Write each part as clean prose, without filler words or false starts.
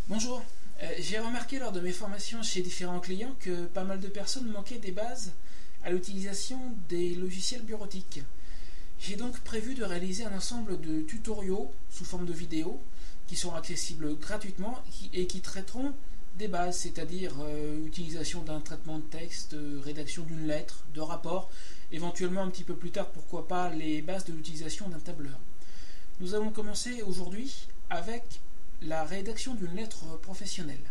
Bonjour, j'ai remarqué lors de mes formations chez différents clients que pas mal de personnes manquaient des bases à l'utilisation des logiciels bureautiques. J'ai donc prévu de réaliser un ensemble de tutoriaux sous forme de vidéos qui seront accessibles gratuitement et qui traiteront des bases, c'est-à-dire utilisation d'un traitement de texte, rédaction d'une lettre, de rapport, éventuellement un petit peu plus tard, pourquoi pas, les bases de l'utilisation d'un tableur. Nous allons commencer aujourd'hui avec la rédaction d'une lettre professionnelle.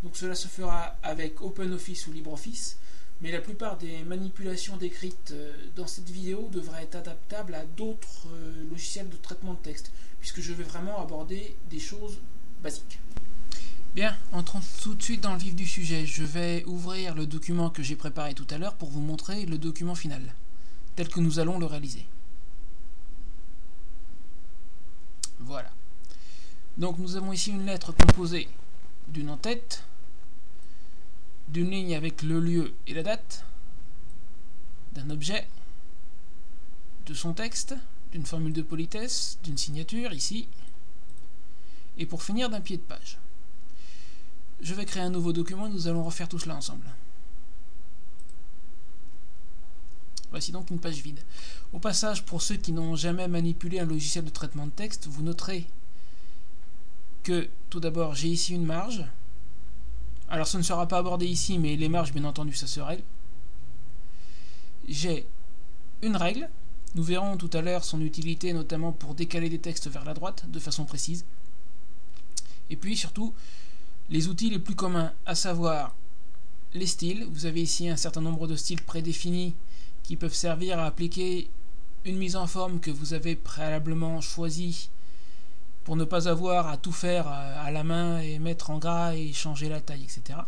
Donc cela se fera avec OpenOffice ou LibreOffice, mais la plupart des manipulations décrites dans cette vidéo devraient être adaptables à d'autres logiciels de traitement de texte, puisque je vais vraiment aborder des choses basiques. Bien, entrons tout de suite dans le vif du sujet. Je vais ouvrir le document que j'ai préparé tout à l'heure pour vous montrer le document final, tel que nous allons le réaliser. Voilà. Donc nous avons ici une lettre composée d'une en-tête, d'une ligne avec le lieu et la date, d'un objet, de son texte, d'une formule de politesse, d'une signature ici, et pour finir d'un pied de page. Je vais créer un nouveau document et nous allons refaire tout cela ensemble. Voici donc une page vide. Au passage, pour ceux qui n'ont jamais manipulé un logiciel de traitement de texte, vous noterez que tout d'abord j'ai ici une marge. Alors ce ne sera pas abordé ici, mais les marges bien entendu ça se règle. J'ai une règle, nous verrons tout à l'heure son utilité notamment pour décaler des textes vers la droite de façon précise. Et puis surtout les outils les plus communs, à savoir les styles. Vous avez ici un certain nombre de styles prédéfinis qui peuvent servir à appliquer une mise en forme que vous avez préalablement choisie pour ne pas avoir à tout faire à la main et mettre en gras et changer la taille, etc.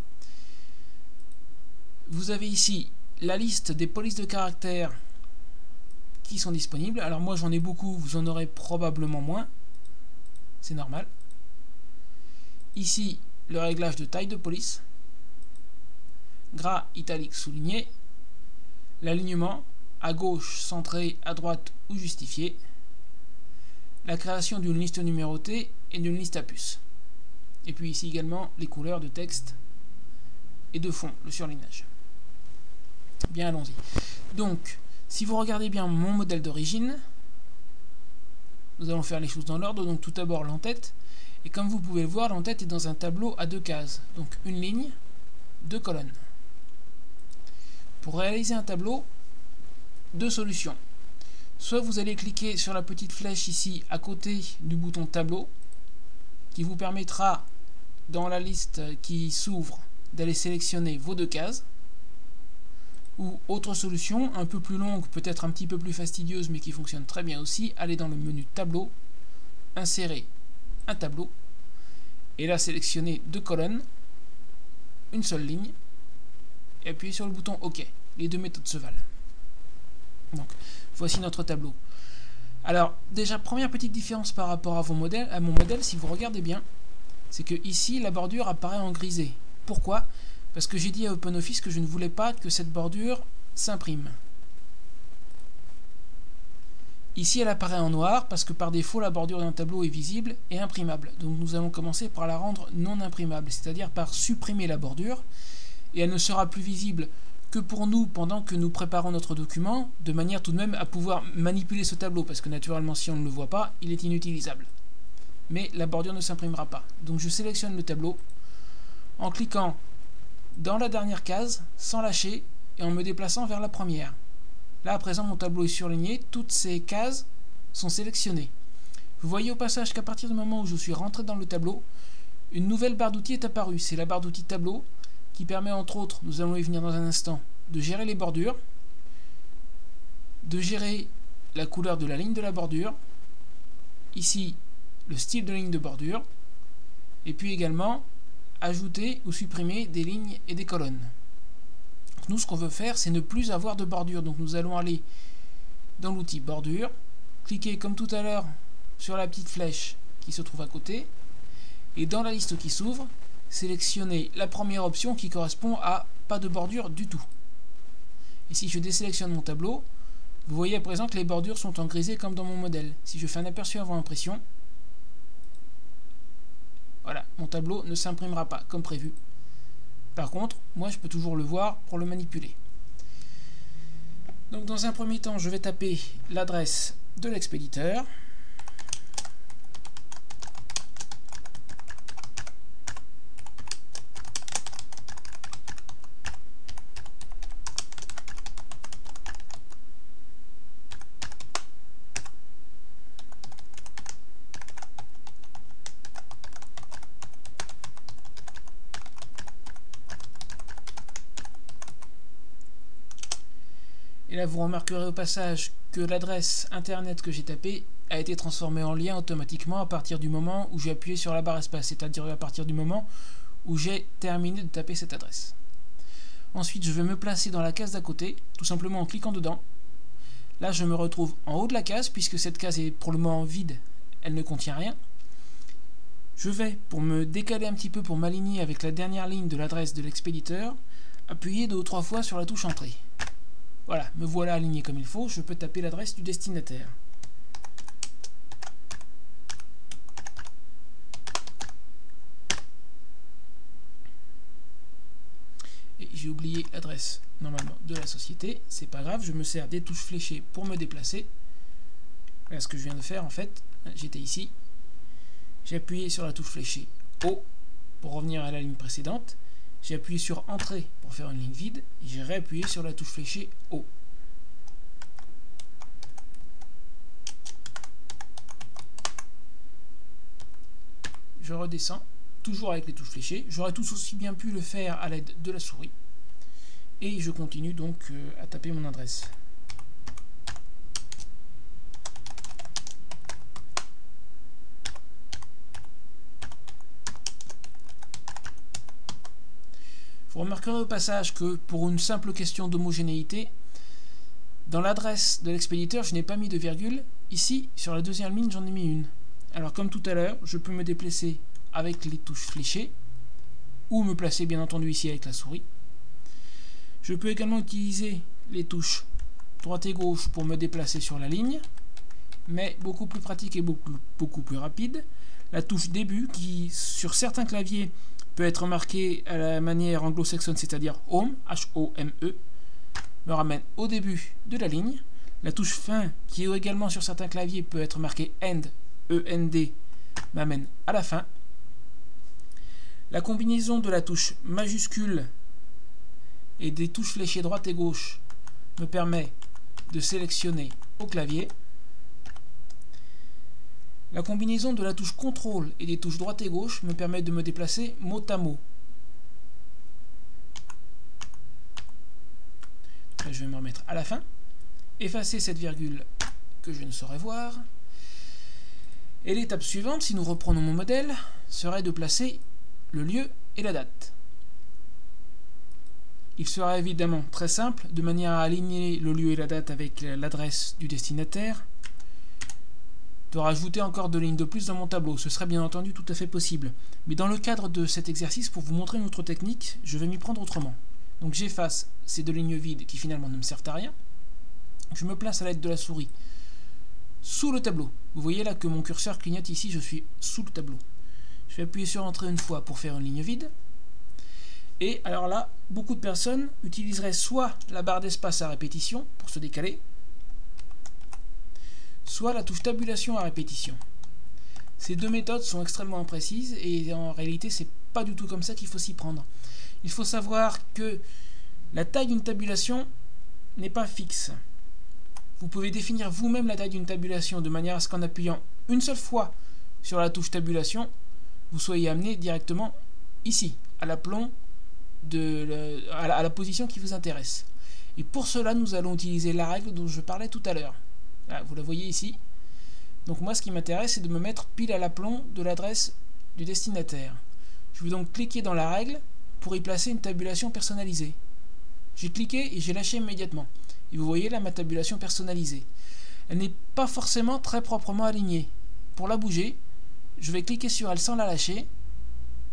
Vous avez ici la liste des polices de caractère qui sont disponibles. Alors moi j'en ai beaucoup, vous en aurez probablement moins. C'est normal. Ici, le réglage de taille de police. Gras, italique, souligné. L'alignement, à gauche, centré, à droite ou justifié. La création d'une liste numérotée et d'une liste à puces. Et puis ici également les couleurs de texte et de fond, le surlignage. Bien, allons-y. Donc, si vous regardez bien mon modèle d'origine, nous allons faire les choses dans l'ordre. Donc tout d'abord l'en-tête. Et comme vous pouvez le voir, l'en-tête est dans un tableau à deux cases. Donc une ligne, deux colonnes. Pour réaliser un tableau, deux solutions. Soit vous allez cliquer sur la petite flèche ici à côté du bouton tableau qui vous permettra dans la liste qui s'ouvre d'aller sélectionner vos deux cases, ou autre solution un peu plus longue, peut-être un petit peu plus fastidieuse mais qui fonctionne très bien aussi, aller dans le menu tableau, insérer un tableau et là sélectionner deux colonnes, une seule ligne et appuyer sur le bouton OK. Les deux méthodes se valent. Donc voici notre tableau. Alors déjà, première petite différence par rapport à mon modèle, si vous regardez bien, c'est que ici la bordure apparaît en grisé. Pourquoi? Parce que j'ai dit à OpenOffice que je ne voulais pas que cette bordure s'imprime. Ici elle apparaît en noir parce que par défaut la bordure d'un tableau est visible et imprimable. Donc nous allons commencer par la rendre non imprimable, c'est-à-dire par supprimer la bordure, et elle ne sera plus visible que pour nous pendant que nous préparons notre document, de manière tout de même à pouvoir manipuler ce tableau, parce que naturellement si on ne le voit pas, il est inutilisable. Mais la bordure ne s'imprimera pas. Donc je sélectionne le tableau en cliquant dans la dernière case, sans lâcher, et en me déplaçant vers la première. Là à présent mon tableau est surligné, toutes ces cases sont sélectionnées. Vous voyez au passage qu'à partir du moment où je suis rentré dans le tableau, une nouvelle barre d'outils est apparue, c'est la barre d'outils tableau, qui permet entre autres, nous allons y venir dans un instant, de gérer les bordures, de gérer la couleur de la ligne de la bordure, ici le style de ligne de bordure, et puis également ajouter ou supprimer des lignes et des colonnes. Donc nous ce qu'on veut faire c'est ne plus avoir de bordure, donc nous allons aller dans l'outil bordure, cliquer comme tout à l'heure sur la petite flèche qui se trouve à côté, et dans la liste qui s'ouvre, sélectionner la première option qui correspond à pas de bordure du tout. Et si je désélectionne mon tableau, vous voyez à présent que les bordures sont en grisé comme dans mon modèle. Si je fais un aperçu avant impression, voilà, mon tableau ne s'imprimera pas comme prévu. Par contre, moi je peux toujours le voir pour le manipuler. Donc dans un premier temps, je vais taper l'adresse de l'expéditeur. Et là, vous remarquerez au passage que l'adresse internet que j'ai tapée a été transformée en lien automatiquement à partir du moment où j'ai appuyé sur la barre espace, c'est-à-dire à partir du moment où j'ai terminé de taper cette adresse. Ensuite, je vais me placer dans la case d'à côté, tout simplement en cliquant dedans. Là, je me retrouve en haut de la case, puisque cette case est pour le moment vide, elle ne contient rien. Je vais, pour me décaler un petit peu, pour m'aligner avec la dernière ligne de l'adresse de l'expéditeur, appuyer 2 ou 3 fois sur la touche Entrée. Voilà, me voilà aligné comme il faut, je peux taper l'adresse du destinataire. Et j'ai oublié l'adresse normalement de la société, c'est pas grave, je me sers des touches fléchées pour me déplacer. Voilà ce que je viens de faire en fait, j'étais ici, j'ai appuyé sur la touche fléchée O pour revenir à la ligne précédente. J'ai appuyé sur Entrée pour faire une ligne vide et j'ai réappuyé sur la touche fléchée O. Je redescends, toujours avec les touches fléchées. J'aurais tout aussi bien pu le faire à l'aide de la souris. Et je continue donc à taper mon adresse. Vous remarquerez au passage que pour une simple question d'homogénéité, dans l'adresse de l'expéditeur, je n'ai pas mis de virgule. Ici, sur la deuxième ligne, j'en ai mis une. Alors comme tout à l'heure, je peux me déplacer avec les touches fléchées, ou me placer bien entendu ici avec la souris. Je peux également utiliser les touches droite et gauche pour me déplacer sur la ligne, mais beaucoup plus pratique et beaucoup plus rapide. La touche début qui, sur certains claviers, peut être marquée à la manière anglo-saxonne, c'est-à-dire Home, H-O-M-E, me ramène au début de la ligne. La touche fin, qui également sur certains claviers peut être marquée End, E-N-D, m'amène à la fin. La combinaison de la touche majuscule et des touches fléchées droite et gauche me permet de sélectionner au clavier. La combinaison de la touche contrôle et des touches droite et gauche me permet de me déplacer mot à mot. Là, je vais me remettre à la fin. Effacer cette virgule que je ne saurais voir. Et l'étape suivante, si nous reprenons mon modèle, serait de placer le lieu et la date. Il sera évidemment très simple, de manière à aligner le lieu et la date avec l'adresse du destinataire, de rajouter encore 2 lignes de plus dans mon tableau. Ce serait bien entendu tout à fait possible. Mais dans le cadre de cet exercice, pour vous montrer une autre technique, je vais m'y prendre autrement. Donc j'efface ces 2 lignes vides qui finalement ne me servent à rien. Je me place à l'aide de la souris sous le tableau. Vous voyez là que mon curseur clignote ici, je suis sous le tableau. Je vais appuyer sur Entrée une fois pour faire une ligne vide. Et alors là, beaucoup de personnes utiliseraient soit la barre d'espace à répétition pour se décaler, soit la touche tabulation à répétition. Ces 2 méthodes sont extrêmement imprécises et en réalité c'est pas du tout comme ça qu'il faut s'y prendre. Il faut savoir que la taille d'une tabulation n'est pas fixe. Vous pouvez définir vous-même la taille d'une tabulation de manière à ce qu'en appuyant une seule fois sur la touche tabulation, vous soyez amené directement ici, à l'aplomb à la position qui vous intéresse. Et pour cela, nous allons utiliser la règle dont je parlais tout à l'heure. Vous la voyez ici. Donc moi, ce qui m'intéresse, c'est de me mettre pile à l'aplomb de l'adresse du destinataire. Je vais donc cliquer dans la règle pour y placer une tabulation personnalisée. J'ai cliqué et j'ai lâché immédiatement. Et vous voyez là ma tabulation personnalisée. Elle n'est pas forcément très proprement alignée. Pour la bouger, je vais cliquer sur elle sans la lâcher.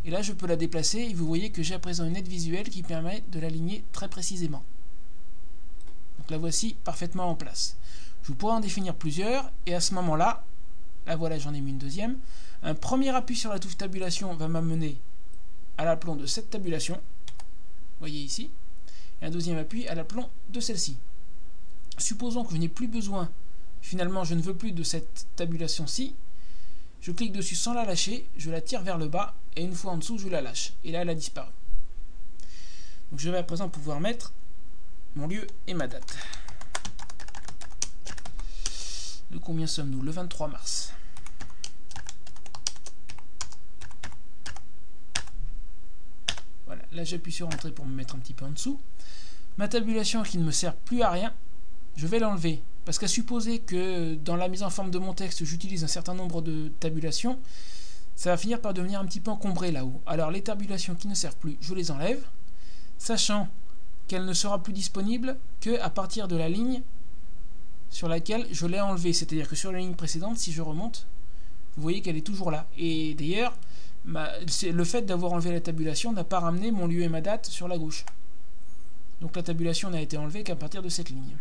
Et là, je peux la déplacer et vous voyez que j'ai à présent une aide visuelle qui permet de l'aligner très précisément. Donc la voici parfaitement en place. Je pourrais en définir plusieurs et à ce moment-là, La voilà, j'en ai mis une deuxième. Un premier appui sur la touche tabulation va m'amener à l'aplomb de cette tabulation. Vous voyez ici. Et un deuxième appui à l'aplomb de celle-ci. Supposons que je n'ai plus besoin, finalement je ne veux plus de cette tabulation-ci. Je clique dessus sans la lâcher, je la tire vers le bas, et une fois en dessous, je la lâche. Et là, elle a disparu. Donc je vais à présent pouvoir mettre mon lieu et ma date. De combien sommes-nous? Le 23 mars. Voilà, là j'appuie sur Entrée pour me mettre un petit peu en dessous. Ma tabulation qui ne me sert plus à rien, je vais l'enlever. Parce qu'à supposer que dans la mise en forme de mon texte, j'utilise un certain nombre de tabulations, ça va finir par devenir un petit peu encombré là-haut. Alors les tabulations qui ne servent plus, je les enlève, sachant qu'elle ne sera plus disponible qu'à partir de la ligne sur laquelle je l'ai enlevée. C'est-à-dire que sur la ligne précédente, si je remonte, vous voyez qu'elle est toujours là. Et d'ailleurs, le fait d'avoir enlevé la tabulation n'a pas ramené mon lieu et ma date sur la gauche. Donc la tabulation n'a été enlevée qu'à partir de cette ligne.